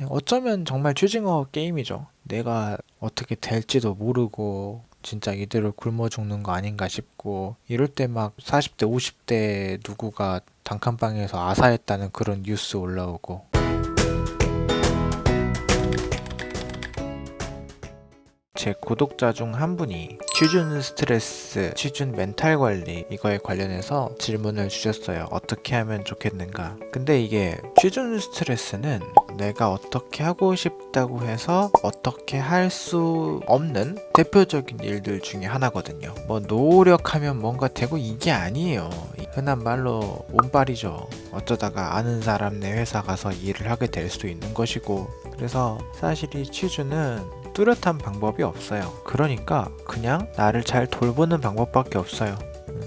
어쩌면 정말 취징어 게임이죠. 내가 어떻게 될지도 모르고 진짜 이대로 굶어 죽는 거 아닌가 싶고 이럴 때 막 40대 50대 누구가 단칸방에서 아사했다는 그런 뉴스 올라오고 제 구독자 중 한 분이 취준 스트레스, 취준 멘탈 관리 이거에 관련해서 질문을 주셨어요. 어떻게 하면 좋겠는가? 근데 이게 취준 스트레스는 내가 어떻게 하고 싶다고 해서 어떻게 할 수 없는 대표적인 일들 중에 하나거든요. 뭐 노력하면 뭔가 되고 이게 아니에요. 흔한 말로 운빨이죠. 어쩌다가 아는 사람네 회사 가서 일을 하게 될 수도 있는 것이고 그래서 사실 이 취준은 뚜렷한 방법이 없어요. 그러니까 그냥 나를 잘 돌보는 방법밖에 없어요.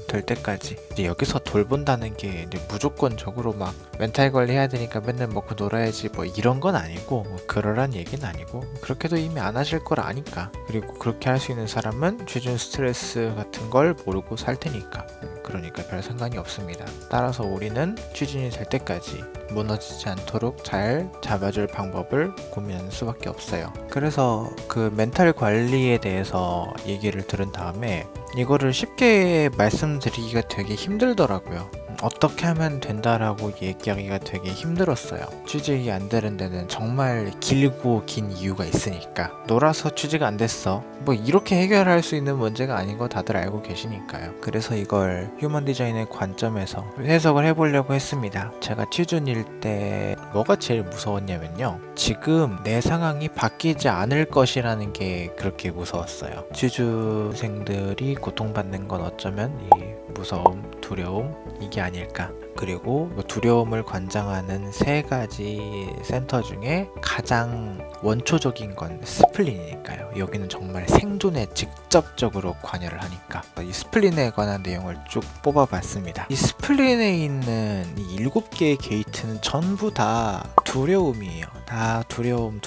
될 때까지. 이제 여기서 돌본다는 게 이제 무조건적으로 막 멘탈 관리해야 되니까 맨날 먹고 놀아야지 뭐 이런 건 아니고 뭐 그러란 얘기는 아니고 그렇게도 이미 안 하실 걸 아니까. 그리고 그렇게 할 수 있는 사람은 취준 스트레스 같은 걸 모르고 살 테니까. 그러니까 별 상관이 없습니다. 따라서 우리는 취준이 될 때까지 무너지지 않도록 잘 잡아줄 방법을 고민하는 수밖에 없어요. 그래서 그 멘탈 관리에 대해서 얘기를 들은 다음에 이거를 쉽게 말씀드리기가 되게 힘들더라고요. 어떻게 하면 된다라고 얘기하기가 되게 힘들었어요. 취직이 안 되는 데는 정말 길고 긴 이유가 있으니까. 놀아서 취직 안 됐어. 뭐 이렇게 해결할 수 있는 문제가 아닌 거 다들 알고 계시니까요. 그래서 이걸 휴먼 디자인의 관점에서 해석을 해보려고 했습니다. 제가 취준일 때 뭐가 제일 무서웠냐면요. 지금 내 상황이 바뀌지 않을 것이라는 게 그렇게 무서웠어요. 취준생들이 고통받는 건 어쩌면 이 무서움, 두려움 이게 아닐까. 그리고 두려움을 관장하는 세 가지 센터 중에 가장 원초적인 건 스플린이니까요. 여기는 정말 생존에 직접적으로 관여를 하니까 이 스플린에 관한 내용을 쭉 뽑아봤습니다. 이 스플린에 있는 이 7개의 게이트는 전부 다 두려움이에요. 다 두려움.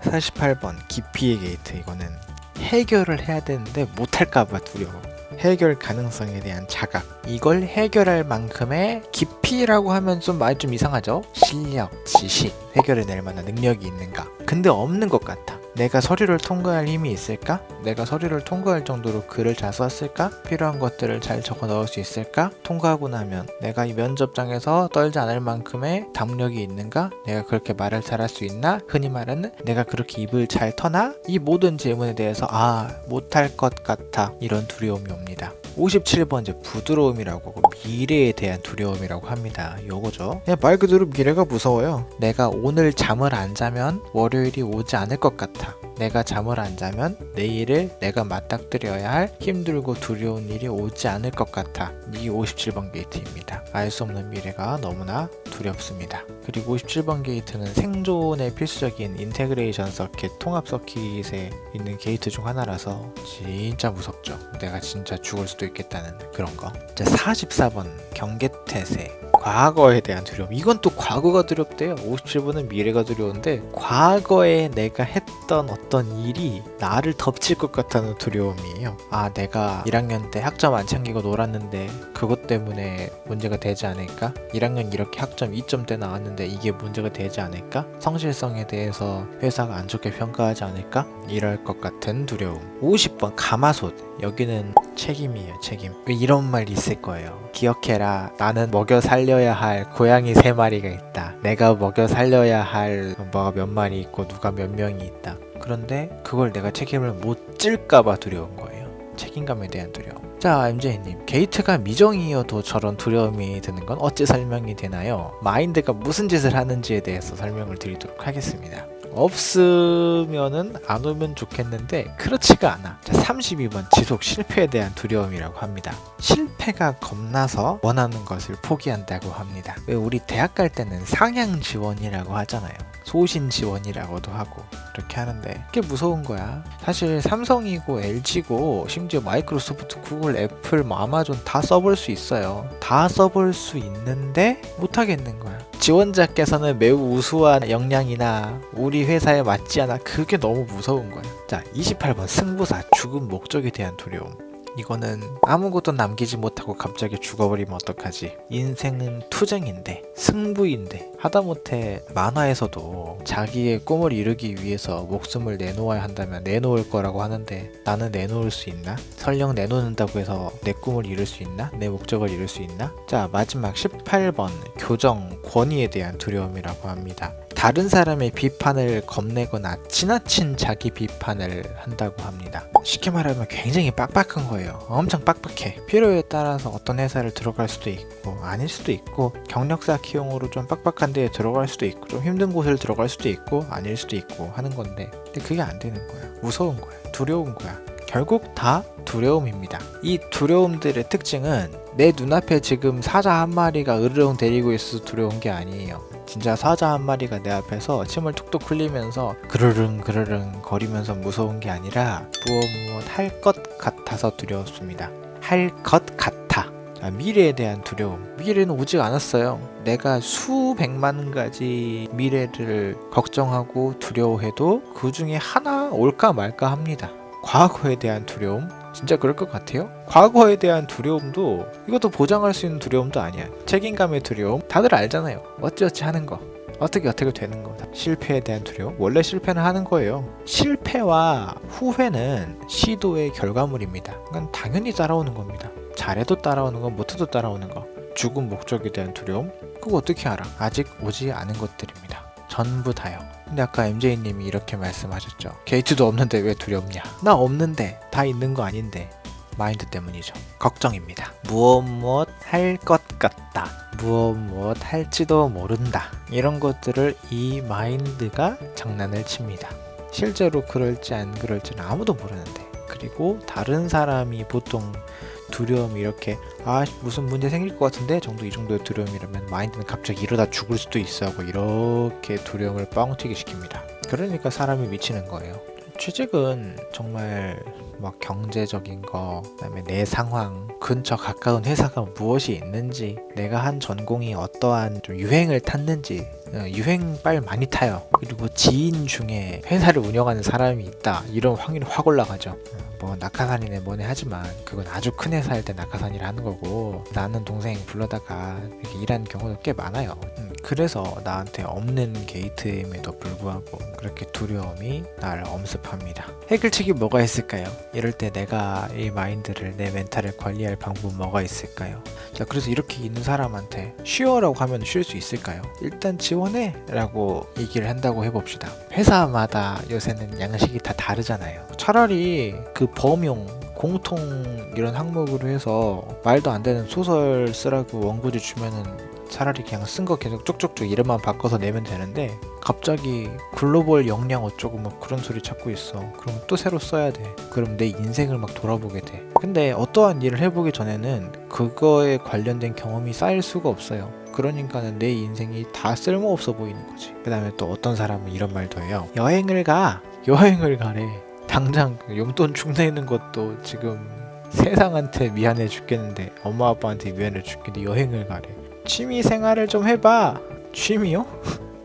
48번 기피의 게이트, 이거는 해결을 해야 되는데 못할까봐 두려워. 해결 가능성에 대한 자각, 이걸 해결할 만큼의 깊이라고 하면 좀 말이 좀 이상하죠? 실력, 지식, 해결해낼 만한 능력이 있는가? 근데 없는 것 같아. 내가 서류를 통과할 힘이 있을까? 내가 서류를 통과할 정도로 글을 잘 썼을까? 필요한 것들을 잘 적어 넣을 수 있을까? 통과하고 나면 내가 이 면접장에서 떨지 않을 만큼의 담력이 있는가? 내가 그렇게 말을 잘할 수 있나? 흔히 말하는 내가 그렇게 입을 잘 터나? 이 모든 질문에 대해서 못할 것 같아, 이런 두려움이 옵니다. 57번 이제 부드러움이라고 하고 미래에 대한 두려움이라고 합니다. 요거죠. 그냥 말 그대로 미래가 무서워요. 내가 오늘 잠을 안 자면 월요일이 오지 않을 것 같아. 내가 잠을 안 자면 내일을 내가 맞닥뜨려야 할 힘들고 두려운 일이 오지 않을 것 같아. 이 57번 게이트입니다. 알 수 없는 미래가 너무나 두렵습니다. 그리고 57번 게이트는 생존에 필수적인 인테그레이션 서킷, 통합 서킷에 있는 게이트 중 하나라서 진짜 무섭죠. 내가 진짜 죽을 수도 있겠다는 그런 거. 자, 44번 경계태세, 과거에 대한 두려움. 이건 또 과거가 두렵대요. 57번은 미래가 두려운데 과거에 내가 했던 어떤 일이 나를 덮칠 것 같다는 두려움이에요. 내가 1학년 때 학점 안 챙기고 놀았는데 그것 때문에 문제가 되지 않을까? 1학년 이렇게 학점 2점대 나왔는데 이게 문제가 되지 않을까? 성실성에 대해서 회사가 안 좋게 평가하지 않을까? 이럴 것 같은 두려움. 50번 가마솥. 여기는 책임이에요, 책임. 왜 이런 말이 있을 거예요. 기억해라. 나는 먹여 살려야 할 고양이 3마리가 있다. 내가 먹여 살려야 할 뭐가 몇 마리 있고 누가 몇 명이 있다. 그런데 그걸 내가 책임을 못 질까봐 두려운 거예요. 책임감에 대한 두려움. 자, MJ님, 게이트가 미정이어도 저런 두려움이 드는 건 어찌 설명이 되나요? 마인드가 무슨 짓을 하는지에 대해서 설명을 드리도록 하겠습니다. 없으면은 안 오면 좋겠는데 그렇지가 않아. 자, 32번 지속 실패에 대한 두려움이라고 합니다. 실패가 겁나서 원하는 것을 포기한다고 합니다. 왜 우리 대학 갈 때는 상향 지원이라고 하잖아요. 소신 지원이라고도 하고 그렇게 하는데 그게 무서운 거야. 사실 삼성이고 LG고 심지어 마이크로소프트, 구글, 애플, 아마존 다 써볼 수 있어요. 다 써볼 수 있는데 못하겠는 거야. 지원자께서는 매우 우수한 역량이나 우리 회사에 맞지 않아. 그게 너무 무서운 거야. 자, 28번 승부사, 죽음 목적에 대한 두려움. 이거는 아무것도 남기지 못하고 갑자기 죽어버리면 어떡하지? 인생은 투쟁인데, 승부인데, 하다못해 만화에서도 자기의 꿈을 이루기 위해서 목숨을 내놓아야 한다면 내놓을 거라고 하는데, 나는 내놓을 수 있나? 설령 내놓는다고 해서 내 꿈을 이룰 수 있나? 내 목적을 이룰 수 있나? 자, 마지막 18번 교정, 권위에 대한 두려움이라고 합니다. 다른 사람의 비판을 겁내거나 지나친 자기 비판을 한다고 합니다. 쉽게 말하면 굉장히 빡빡한 거예요. 엄청 빡빡해. 필요에 따라서 어떤 회사를 들어갈 수도 있고 아닐 수도 있고, 경력 쌓기용으로 좀 빡빡한 데에 들어갈 수도 있고, 좀 힘든 곳을 들어갈 수도 있고 아닐 수도 있고 하는 건데, 근데 그게 안 되는 거야. 무서운 거야. 두려운 거야. 결국 다 두려움입니다. 이 두려움들의 특징은 내 눈앞에 지금 사자 한 마리가 으르렁 데리고 있어서 두려운 게 아니에요. 진짜 사자 한 마리가 내 앞에서 침을 툭툭 흘리면서 그르릉 그르릉 거리면서 무서운 게 아니라 무엇 할 것 같아서 두려웠습니다. 할 것 같아. 자, 미래에 대한 두려움. 미래는 오지 않았어요. 내가 수백만 가지 미래를 걱정하고 두려워해도 그 중에 하나 올까 말까 합니다. 과거에 대한 두려움? 진짜 그럴 것 같아요? 과거에 대한 두려움도 이것도 보장할 수 있는 두려움도 아니야. 책임감의 두려움 다들 알잖아요. 어찌어찌 하는 거, 어떻게 되는 거. 실패에 대한 두려움, 원래 실패는 하는 거예요. 실패와 후회는 시도의 결과물입니다. 그건 당연히 따라오는 겁니다. 잘해도 따라오는 거, 못해도 따라오는 거. 죽은 목적에 대한 두려움? 그거 어떻게 알아? 아직 오지 않은 것들입니다. 전부 다요. 근데 아까 MJ님이 이렇게 말씀하셨죠. 게이트도 없는데 왜 두렵냐? 나 없는데, 다 있는 거 아닌데. 마인드 때문이죠. 걱정입니다. 무엇 할 것 같다. 무엇 할지도 모른다. 이런 것들을 이 마인드가 장난을 칩니다. 실제로 그럴지 안 그럴지는 아무도 모르는데. 그리고 다른 사람이 보통 두려움이 이렇게 무슨 문제 생길 것 같은데 정도, 이 정도의 두려움이라면 마인드는 갑자기 이러다 죽을 수도 있어 하고 이렇게 두려움을 뻥튀기 시킵니다. 그러니까 사람이 미치는 거예요. 취직은 정말 막 경제적인 거, 그다음에 내 상황, 근처 가까운 회사가 무엇이 있는지, 내가 한 전공이 어떠한 좀 유행을 탔는지, 유행 빨 많이 타요. 그리고 지인 중에 회사를 운영하는 사람이 있다, 이런 확률이 확 올라가죠. 뭐 낙하산이네 뭐네 하지만 그건 아주 큰 회사일 때 낙하산이라 하는 거고, 나는 동생 불러다가 이렇게 일하는 경우도 꽤 많아요. 그래서 나한테 없는 게이트임에도 불구하고 그렇게 두려움이 나를 엄습합니다. 해결책이 뭐가 있을까요? 이럴 때 내가 이 마인드를, 내 멘탈을 관리할 방법은 뭐가 있을까요? 자, 그래서 이렇게 있는 사람한테 쉬어라고 하면 쉴 수 있을까요? 일단 지원해 라고 얘기를 한다고 해봅시다. 회사마다 요새는 양식이 다 다르잖아요. 차라리 그 범용, 공통 이런 항목으로 해서 말도 안 되는 소설 쓰라고 원고지 주면은 차라리 그냥 쓴 거 계속 쭉쭉쭉 이름만 바꿔서 내면 되는데, 갑자기 글로벌 역량 어쩌고 막 그런 소리 찾고 있어. 그럼 또 새로 써야 돼. 그럼 내 인생을 막 돌아보게 돼. 근데 어떠한 일을 해보기 전에는 그거에 관련된 경험이 쌓일 수가 없어요. 그러니까는 내 인생이 다 쓸모없어 보이는 거지. 그 다음에 또 어떤 사람은 이런 말도 해요. 여행을 가래. 당장 용돈 축내는 것도 지금 세상한테 미안해 죽겠는데, 엄마 아빠한테 미안해 죽겠는데 여행을 가래. 취미 생활을 좀 해봐. 취미요?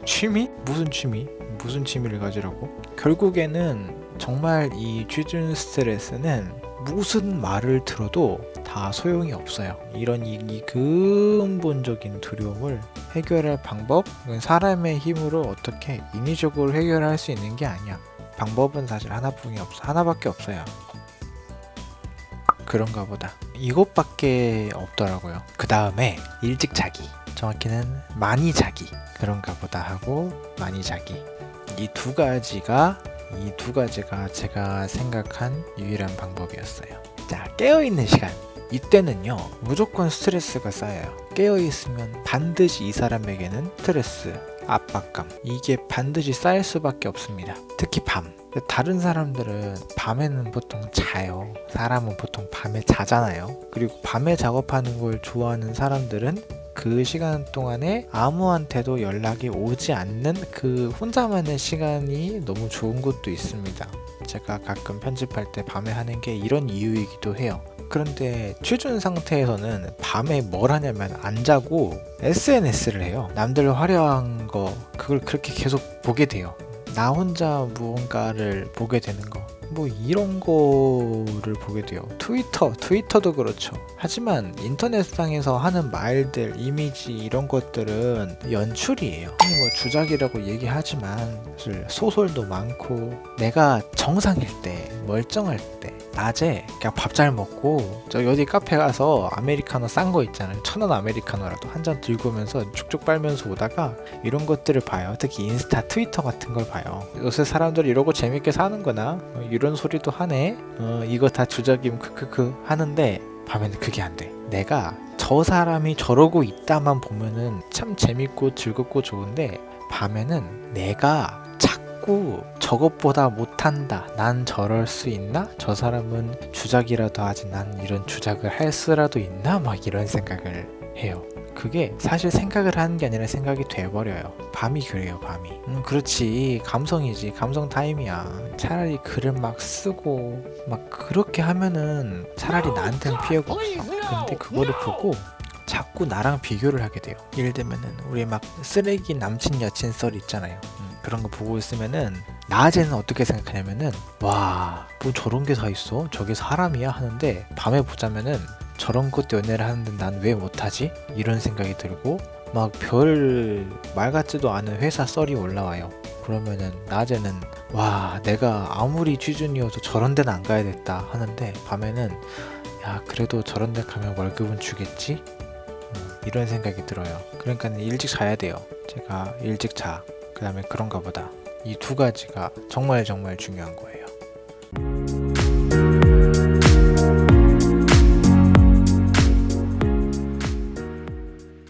취미? 무슨 취미? 무슨 취미를 가지라고? 결국에는 정말 이 취준 스트레스는 무슨 말을 들어도 다 소용이 없어요. 이런 이 근본적인 두려움을 해결할 방법, 사람의 힘으로 어떻게 인위적으로 해결할 수 있는 게 아니야. 방법은 사실 하나밖에 없어요. 그런가 보다. 이것밖에 없더라고요. 그 다음에 일찍 자기, 정확히는 많이 자기, 그런가 보다 하고 많이 자기. 이 두 가지가 제가 생각한 유일한 방법이었어요. 자, 깨어있는 시간. 이때는요, 무조건 스트레스가 쌓여요. 깨어있으면 반드시 이 사람에게는 스트레스, 압박감, 이게 반드시 쌓일 수밖에 없습니다. 특히 밤. 다른 사람들은 밤에는 보통 자요. 사람은 보통 밤에 자잖아요. 그리고 밤에 작업하는 걸 좋아하는 사람들은 그 시간 동안에 아무한테도 연락이 오지 않는 그 혼자만의 시간이 너무 좋은 것도 있습니다. 제가 가끔 편집할 때 밤에 하는 게 이런 이유이기도 해요. 그런데 취준 상태에서는 밤에 뭘 하냐면 안 자고 SNS를 해요. 남들 화려한 거, 그걸 그렇게 계속 보게 돼요. 나 혼자 무언가를 보게 되는 거. 뭐 이런 거를 보게 돼요. 트위터도 그렇죠. 하지만 인터넷상에서 하는 말들, 이미지 이런 것들은 연출이에요. 뭐 주작이라고 얘기하지만 사실 소설도 많고, 내가 정상일 때, 멀쩡할 때 낮에 그냥 밥 잘 먹고 저 어디 카페 가서 아메리카노 싼 거 있잖아요. 1,000원 아메리카노라도 한 잔 들고 오면서 쭉쭉 빨면서 오다가 이런 것들을 봐요. 특히 인스타, 트위터 같은 걸 봐요. 요새 사람들이 이러고 재밌게 사는구나, 이런 소리도 하네, 이거 다 주작임 크크크 하는데, 밤에는 그게 안 돼. 내가 저 사람이 저러고 있다만 보면은 참 재밌고 즐겁고 좋은데, 밤에는 내가 자꾸 저것보다 못한다, 난 저럴 수 있나, 저 사람은 주작이라도 하지 난 이런 주작을 할 수라도 있나, 막 이런 생각을 해요. 그게 사실 생각을 하는 게 아니라 생각이 돼버려요. 밤이 그래요, 밤이. 그렇지, 감성이지, 감성 타임이야. 차라리 글을 막 쓰고 막 그렇게 하면은 차라리 나한테는 피해가 없어. 근데 그거를 보고 자꾸 나랑 비교를 하게 돼요. 예를 들면은 우리 막 쓰레기 남친 여친 썰 있잖아요. 그런 거 보고 있으면은 낮에는 어떻게 생각하냐면은, 와, 뭐 저런 게 다 있어? 저게 사람이야? 하는데, 밤에 보자면은 저런 것도 연애를 하는데 난 왜 못하지? 이런 생각이 들고, 막 별 말 같지도 않은 회사 썰이 올라와요. 그러면은 낮에는, 와, 내가 아무리 취준이어도 저런 데는 안 가야겠다 하는데, 밤에는 야, 그래도 저런 데 가면 월급은 주겠지? 이런 생각이 들어요. 그러니까 일찍 자야 돼요. 제가 일찍 자. 그 다음에 그런가 보다. 이 두 가지가 정말 중요한 거예요.